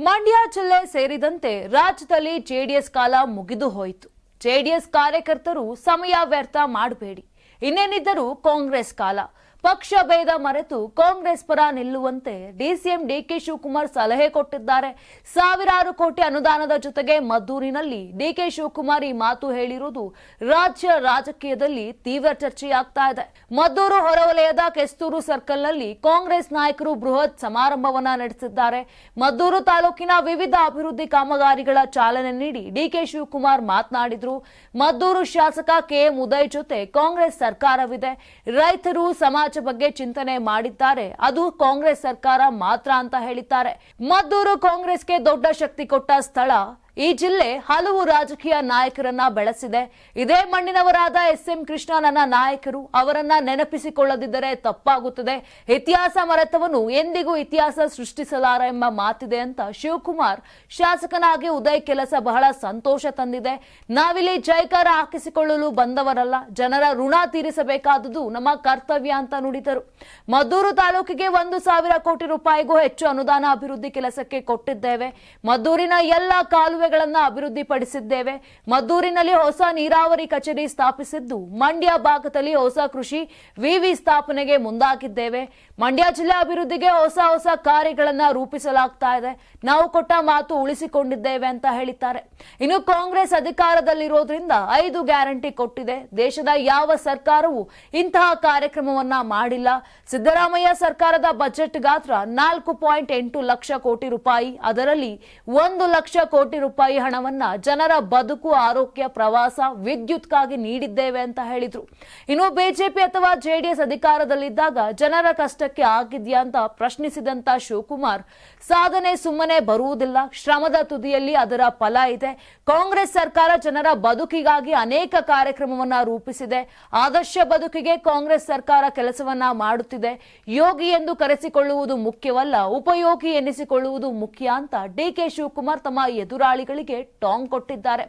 ಮಂಡ್ಯ ಜಿಲ್ಲೆ ಸೇರಿದಂತೆ ರಾಜ್ಯದಲ್ಲಿ ಜೆಡಿಎಸ್ ಕಾಲ ಮುಗಿದು ಹೋಯಿತು. ಜೆಡಿಎಸ್ ಕಾರ್ಯಕರ್ತರು ಸಮಯ ವ್ಯರ್ಥ ಮಾಡಬೇಡಿ, ಇನ್ನೇನಿದ್ದರೂ ಕಾಂಗ್ರೆಸ್ ಕಾಲ. ಪಕ್ಷ ಭೇದ ಮರೆತು ಕಾಂಗ್ರೆಸ್ ಪರ ನಿಲ್ಲುವಂತೆ ಡಿಸಿಎಂ ಡಿಕೆ ಶಿವಕುಮಾರ್ ಸಲಹೆ ಕೊಟ್ಟಿದ್ದಾರೆ. ಸಾವಿರಾರು ಕೋಟಿ ಅನುದಾನದ ಜೊತೆಗೆ ಮದ್ದೂರಿನಲ್ಲಿ ಡಿಕೆ ಶಿವಕುಮಾರ್ ಈ ಮಾತು ಹೇಳಿರುವುದು ರಾಜ್ಯ ರಾಜಕೀಯದಲ್ಲಿ ತೀವ್ರ ಚರ್ಚೆಯಾಗ್ತಾ ಇದೆ. ಮದ್ದೂರು ಹೊರವಲಯದ ಕೆಸ್ತೂರು ಸರ್ಕಲ್ನಲ್ಲಿ ಕಾಂಗ್ರೆಸ್ ನಾಯಕರು ಬೃಹತ್ ಸಮಾರಂಭವನ್ನ ನಡೆಸಿದ್ದಾರೆ. ಮದ್ದೂರು ತಾಲೂಕಿನ ವಿವಿಧ ಅಭಿವೃದ್ಧಿ ಕಾಮಗಾರಿಗಳ ಚಾಲನೆ ನೀಡಿ ಡಿಕೆ ಶಿವಕುಮಾರ್ ಮಾತನಾಡಿದ್ರು. ಮದ್ದೂರು ಶಾಸಕ ಕೆಎಂ ಉದಯ್ ಜೊತೆ ಕಾಂಗ್ರೆಸ್ ಸರ್ಕಾರವಿದೆ, ರೈತರು ಸಮಾಜ ಬಗ್ಗೆ ಚಿಂತನೆ ಮಾಡಿದ್ದಾರೆ, ಅದು ಕಾಂಗ್ರೆಸ್ ಸರ್ಕಾರ ಮಾತ್ರ ಅಂತ ಹೇಳಿದ್ದಾರೆ. ಮದ್ದೂರು ಕಾಂಗ್ರೆಸ್ಗೆ ದೊಡ್ಡ ಶಕ್ತಿ ಕೊಟ್ಟ ಸ್ಥಳ. ಈ ಜಿಲ್ಲೆ ಹಲವು ರಾಜಕೀಯ ನಾಯಕರನ್ನ ಬೆಳೆಸಿದೆ. ಇದೇ ಮಣ್ಣಿನವರಾದ ಎಸ್.ಎಂ. ಕೃಷ್ಣ ನನ್ನ ನಾಯಕರು, ಅವರನ್ನ ನೆನಪಿಸಿಕೊಳ್ಳದಿದ್ದರೆ ತಪ್ಪಾಗುತ್ತದೆ. ಇತಿಹಾಸ ಮರೆತವನು ಎಂದಿಗೂ ಇತಿಹಾಸ ಸೃಷ್ಟಿಸಲಾರ ಎಂಬ ಮಾತಿದೆ ಅಂತ ಶಿವಕುಮಾರ್ ಶಾಸಕನಾಗಿ ಉದಯ್ ಕೆಲಸ ಬಹಳ ಸಂತೋಷ ತಂದಿದೆ. ನಾವಿಲ್ಲಿ ಜೈಕಾರ ಹಾಕಿಸಿಕೊಳ್ಳಲು ಬಂದವರಲ್ಲ, ಜನರ ಋಣ ತೀರಿಸಬೇಕಾದುದು ನಮ್ಮ ಕರ್ತವ್ಯ ಅಂತ ನುಡಿದರು. ಮದ್ದೂರು ತಾಲೂಕಿಗೆ 1,000 ಕೋಟಿ ರೂಪಾಯಿಗೂ ಹೆಚ್ಚು ಅನುದಾನ ಅಭಿವೃದ್ಧಿ ಕೆಲಸಕ್ಕೆ ಕೊಟ್ಟಿದ್ದೇವೆ. ಮದ್ದೂರಿನ ಎಲ್ಲ ಕಾಲುವೆ ಅಭಿವೃದ್ಧಿಪಡಿಸಿದ್ದೇವೆ. ಮದ್ದೂರಿನಲ್ಲಿ ಹೊಸ ನೀರಾವರಿ ಕಚೇರಿ ಸ್ಥಾಪಿಸಿದ್ದು, ಮಂಡ್ಯ ಭಾಗದಲ್ಲಿ ಹೊಸ ಕೃಷಿ ವಿವಿ ಸ್ಥಾಪನೆಗೆ ಮುಂದಾಗಿದ್ದೇವೆ. ಮಂಡ್ಯ ಜಿಲ್ಲೆ ಅಭಿವೃದ್ಧಿಗೆ ಹೊಸ ಕಾರ್ಯಗಳನ್ನ ರೂಪಿಸಲಾಗ್ತಾ ಇದೆ. ನಾವು ಕೊಟ್ಟ ಮಾತು ಉಳಿಸಿಕೊಂಡಿದ್ದೇವೆ ಅಂತ ಹೇಳಿದ್ದಾರೆ. ಇನ್ನು ಕಾಂಗ್ರೆಸ್ ಅಧಿಕಾರದಲ್ಲಿರೋದ್ರಿಂದ 5 ಗ್ಯಾರಂಟಿ ಕೊಟ್ಟಿದೆ. ದೇಶದ ಯಾವ ಸರ್ಕಾರವೂ ಇಂತಹ ಕಾರ್ಯಕ್ರಮವನ್ನ ಮಾಡಿಲ್ಲ. ಸಿದ್ದರಾಮಯ್ಯ ಸರ್ಕಾರದ ಬಜೆಟ್ ಗಾತ್ರ 4.8 ಲಕ್ಷ ಕೋಟಿ ರೂಪಾಯಿ. ಅದರಲ್ಲಿ 1 ಲಕ್ಷ ಕೋಟಿ ರೂಪಾಯಿ ಹಣವನ್ನ ಜನರ ಬದುಕು, ಆರೋಗ್ಯ, ಪ್ರವಾಸ, ವಿದ್ಯುತ್ಗಾಗಿ ನೀಡಿದ್ದೇವೆ ಅಂತ ಹೇಳಿದ್ರು. ಇನ್ನು ಬಿಜೆಪಿ ಅಥವಾ ಜೆಡಿಎಸ್ ಅಧಿಕಾರದಲ್ಲಿದ್ದಾಗ ಜನರ ಕಷ್ಟಕ್ಕೆ ಆಗಿದ್ಯಾ ಅಂತ ಪ್ರಶ್ನಿಸಿದಂತ ಶಿವಕುಮಾರ್, ಸಾಧನೆ ಸುಮ್ಮನೆ ಬರುವುದಿಲ್ಲ, ಶ್ರಮದ ತುದಿಯಲ್ಲಿ ಅದರ ಫಲ ಇದೆ. ಕಾಂಗ್ರೆಸ್ ಸರ್ಕಾರ ಜನರ ಬದುಕಿಗಾಗಿ ಅನೇಕ ಕಾರ್ಯಕ್ರಮವನ್ನ ರೂಪಿಸಿದೆ. ಆದರ್ಶ ಬದುಕಿಗೆ ಕಾಂಗ್ರೆಸ್ ಸರ್ಕಾರ ಕೆಲಸವನ್ನ ಮಾಡುತ್ತಿದೆ. ಯೋಗಿ ಎಂದು ಕರೆಸಿಕೊಳ್ಳುವುದು ಮುಖ್ಯವಲ್ಲ, ಉಪಯೋಗಿ ಎನ್ನಿಸಿಕೊಳ್ಳುವುದು ಮುಖ್ಯ ಅಂತ ಡಿಕೆ ಶಿವಕುಮಾರ್ ತಮ್ಮ ಎದುರಾಳಿಗಳಿಗೆ ಟಾಂಗ್ ಕೊಟ್ಟಿದ್ದಾರೆ.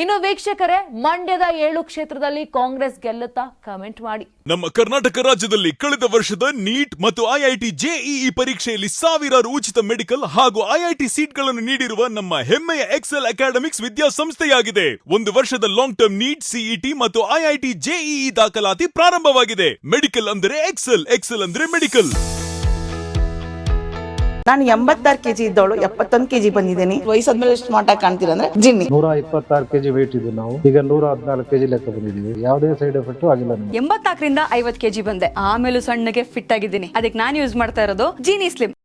ಇನ್ನು ವೀಕ್ಷಕರೇ, ಮಂಡ್ಯದ 7 ಕ್ಷೇತ್ರದಲ್ಲಿ ಕಾಂಗ್ರೆಸ್ ಗೆಲ್ಲುತ್ತಾ? ಕಮೆಂಟ್ ಮಾಡಿ. ನಮ್ಮ ಕರ್ನಾಟಕ ರಾಜ್ಯದಲ್ಲಿ ಕಳೆದ ವರ್ಷದ ನೀಟ್ ಮತ್ತು ಐಐಟಿ ಜೆಇಇ ಪರೀಕ್ಷೆಯಲ್ಲಿ ಸಾವಿರಾರು ಉಚಿತ ಮೆಡಿಕಲ್ ಹಾಗೂ ಐಐಟಿ ಸೀಟ್ಗಳನ್ನು ನೀಡಿರುವ ನಮ್ಮ ಹೆಮ್ಮೆಯ ಎಕ್ಸೆಲ್ ಅಕಾಡೆಮಿಕ್ಸ್ ವಿದ್ಯಾಸಂಸ್ಥೆಯಾಗಿದೆ. 1 ವರ್ಷದ ಲಾಂಗ್ ಟರ್ಮ್ ನೀಟ್, ಸಿಇಟಿ ಮತ್ತು ಐಐಟಿ ಜೆಇಇ ದಾಖಲಾತಿ ಪ್ರಾರಂಭವಾಗಿದೆ. ಮೆಡಿಕಲ್ ಅಂದರೆ ಎಕ್ಸೆಲ್, ಎಕ್ಸೆಲ್ ಅಂದ್ರೆ ಮೆಡಿಕಲ್. ನಾನು 86 ಕೆಜಿ ಇದ್ದವಳು 71 ಕೆಜಿ ಬಂದಿದ್ದೀನಿ. ವಯಸ್ಸಾದ್ಮೇಲೆ ಸ್ಮಾರ್ಟ್ ಆಗಿ ಕಾಣ್ತೀರ ಅಂದ್ರೆ ಜಿನ್ನಿ. 126 ಕೆಜಿ ವೇಟ್ ಇದ್ದು ನಾವು ಈಗ 114 ಕೆಜಿ ಲೆಕ್ಕ ಬಂದಿದ್ದೀವಿ. ಯಾವುದೇ ಸೈಡ್ ಎಫೆಕ್ಟ್ ಆಗಿಲ್ಲ. 84ರಿಂದ 50 ಕೆಜಿ ಬಂದೆ. ಆಮೇಲೆ ಸಣ್ಣಗೆ ಫಿಟ್ ಆಗಿದ್ದೀನಿ. ಅದಕ್ಕೆ ನಾನು ಯೂಸ್ ಮಾಡ್ತಾ ಇರೋದು ಜೀನಿ ಸ್ಲಿಮ್.